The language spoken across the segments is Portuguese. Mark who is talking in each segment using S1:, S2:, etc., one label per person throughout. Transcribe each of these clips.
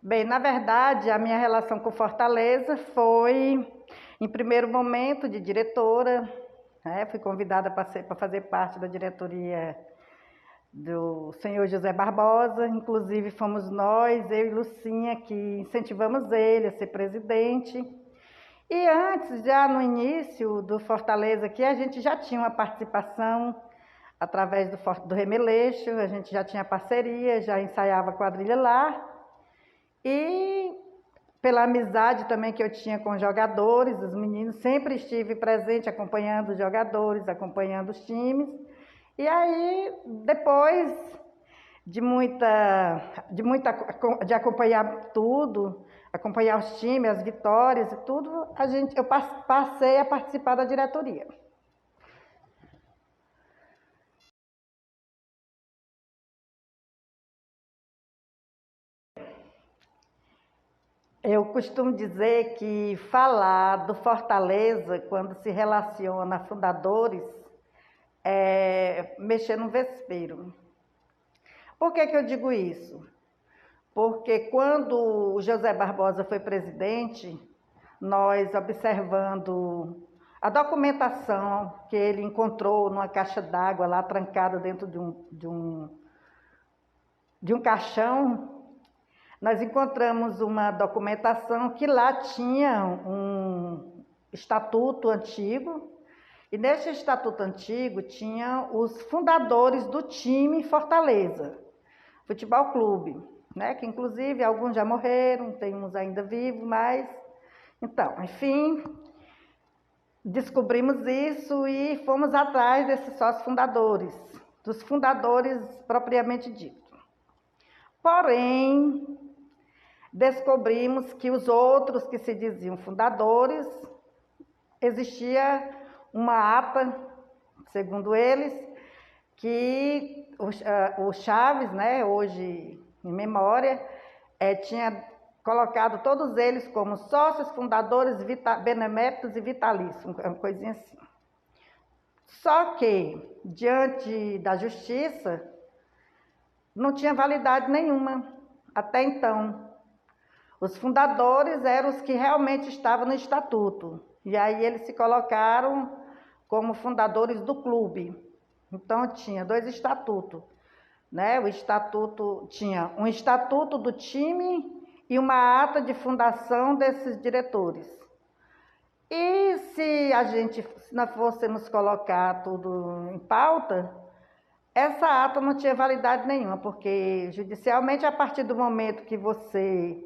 S1: Bem, na verdade, a minha relação com Fortaleza foi, em primeiro momento, de diretora, né? Fui convidada para fazer parte da diretoria do senhor José Barbosa, inclusive fomos nós, eu e Lucinha, que incentivamos ele a ser presidente. E antes, já no início do Fortaleza aqui, a gente já tinha uma participação através do Remeleixo, a gente já tinha parceria, já ensaiava quadrilha lá. E pela amizade também que eu tinha com os jogadores, os meninos, sempre estive presente acompanhando os jogadores, acompanhando os times. E aí, depois de acompanhar tudo, acompanhar os times, as vitórias e tudo, eu passei a participar da diretoria. Eu costumo dizer que falar do Fortaleza, quando se relaciona a fundadores, é mexer no vespeiro. Por que eu digo isso? Porque quando o José Barbosa foi presidente, nós observando a documentação que ele encontrou numa caixa d'água lá trancada dentro de um caixão, nós encontramos uma documentação que lá tinha um estatuto antigo, e nesse estatuto antigo tinha os fundadores do time Fortaleza Futebol Clube, né? Que inclusive alguns já morreram, tem uns ainda vivos, mas... Então, enfim, descobrimos isso e fomos atrás desses sócios fundadores, dos fundadores propriamente dito. Porém, descobrimos que os outros que se diziam fundadores, existia uma ata, segundo eles, que o Chaves, né, hoje em memória, tinha colocado todos eles como sócios fundadores beneméritos e vitalícios, uma coisinha assim. Só que, diante da justiça, não tinha validade nenhuma até então. Os fundadores eram os que realmente estavam no estatuto. E aí eles se colocaram como fundadores do clube. Então tinha dois estatutos, né? O estatuto tinha um estatuto do time e uma ata de fundação desses diretores. E se nós fôssemos colocar tudo em pauta, essa ata não tinha validade nenhuma, porque judicialmente, a partir do momento que você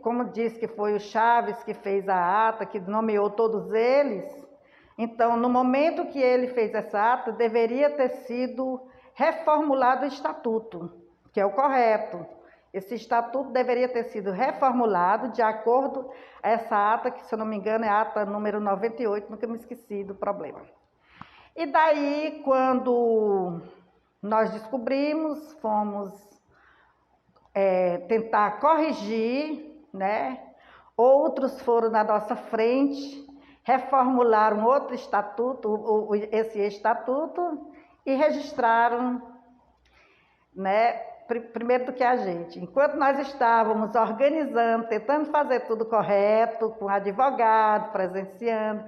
S1: como diz que foi o Chaves que fez a ata, que nomeou todos eles, então, no momento que ele fez essa ata, deveria ter sido reformulado o estatuto, que é o correto. Esse estatuto deveria ter sido reformulado de acordo a essa ata, que, se eu não me engano, é a ata número 98, nunca me esqueci do problema. E daí, quando nós descobrimos, fomos tentar corrigir, né? Outros foram na nossa frente, reformularam outro estatuto, esse estatuto, e registraram, né? Primeiro do que a gente. Enquanto nós estávamos organizando, tentando fazer tudo correto, com advogado, presenciando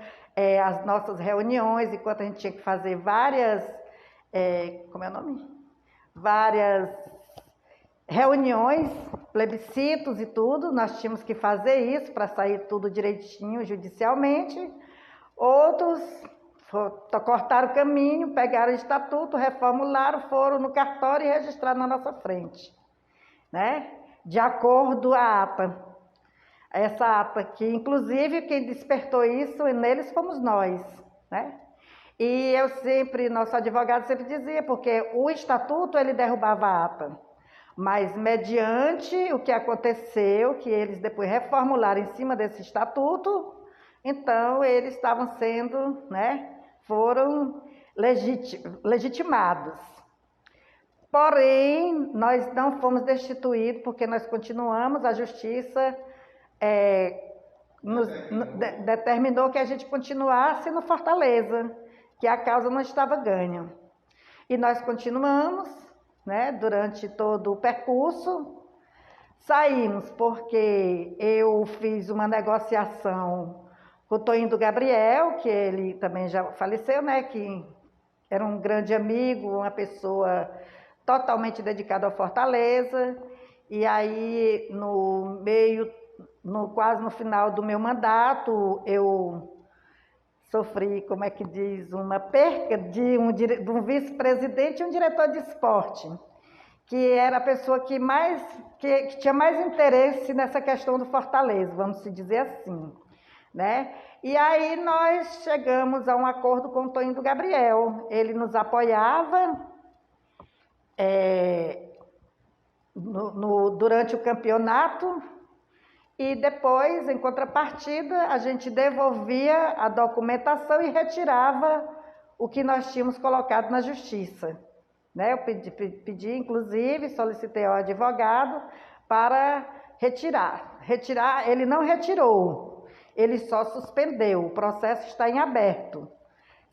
S1: as nossas reuniões, enquanto a gente tinha que fazer várias reuniões, plebiscitos e tudo, nós tínhamos que fazer isso para sair tudo direitinho judicialmente. Outros cortaram o caminho, pegaram o estatuto, reformularam, foram no cartório e registraram na nossa frente, né? De acordo à ata. Essa ata que, inclusive, quem despertou isso neles fomos nós, né? E nosso advogado sempre dizia, porque o estatuto ele derrubava a ata. Mas, mediante o que aconteceu, que eles depois reformularam em cima desse estatuto, então eles estavam sendo, né, foram legitimados. Porém, nós não fomos destituídos, porque nós continuamos, a justiça determinou que a gente continuasse no Fortaleza, que a causa não estava ganha. E nós continuamos, né, durante todo o percurso, Saímos porque eu fiz uma negociação com o Toinho do Gabriel, que ele também já faleceu, né? Que era um grande amigo, uma pessoa totalmente dedicada ao Fortaleza. E aí, quase no final do meu mandato, eu sofri, como é que diz, uma perca de um vice-presidente e um diretor de esporte, que era a pessoa que tinha mais interesse nessa questão do Fortaleza, vamos se dizer assim, né? E aí nós chegamos a um acordo com o Toinho do Gabriel. Ele nos apoiava durante o campeonato e depois, em contrapartida, a gente devolvia a documentação e retirava o que nós tínhamos colocado na justiça. Né? Eu pedi, inclusive, solicitei ao advogado para retirar. Ele não retirou, ele só suspendeu, o processo está em aberto.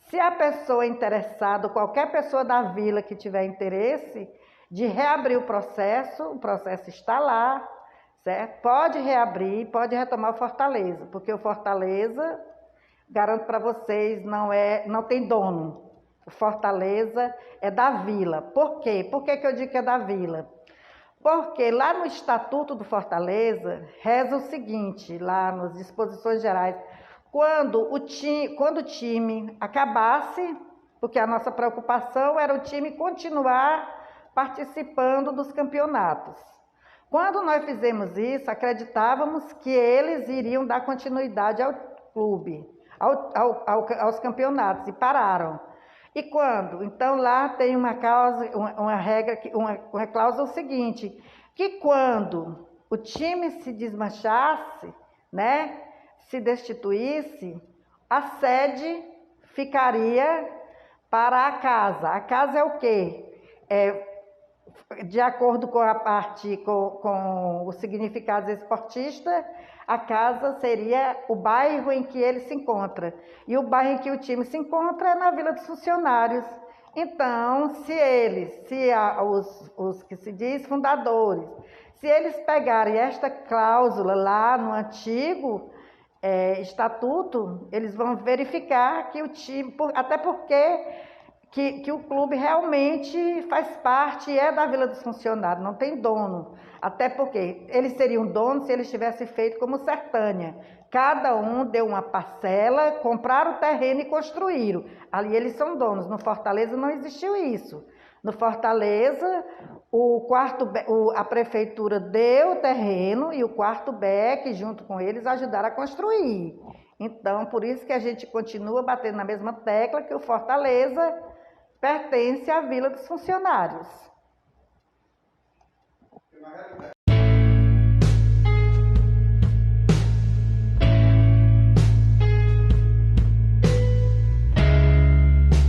S1: Se a pessoa interessada, qualquer pessoa da vila que tiver interesse de reabrir o processo está lá, certo? Pode reabrir, pode retomar o Fortaleza, porque o Fortaleza, garanto para vocês, não tem dono. O Fortaleza é da vila. Por quê? Por que eu digo que é da vila? Porque lá no Estatuto do Fortaleza, reza o seguinte, lá nas disposições gerais, quando o time acabasse, porque a nossa preocupação era o time continuar participando dos campeonatos. Quando nós fizemos isso, acreditávamos que eles iriam dar continuidade ao clube, aos campeonatos, e pararam. E quando? Então lá tem uma regra, uma cláusula seguinte, que quando o time se desmanchasse, né, se destituísse, a sede ficaria para a casa. A casa é o quê? De acordo com com o significado esportista, a casa seria o bairro em que ele se encontra. E o bairro em que o time se encontra é na Vila dos Funcionários. Então, os que se diz fundadores, se eles pegarem esta cláusula lá no antigo estatuto, eles vão verificar que o time, até porque que o clube realmente faz parte e é da Vila dos Funcionários, não tem dono. Até porque eles seriam donos se eles tivessem feito como Sertânia. Cada um deu uma parcela, compraram o terreno e construíram. Ali eles são donos. No Fortaleza não existiu isso. No Fortaleza, a prefeitura deu o terreno e o quarto BEC, junto com eles, ajudaram a construir. Então, por isso que a gente continua batendo na mesma tecla que o Fortaleza pertence à Vila dos Funcionários.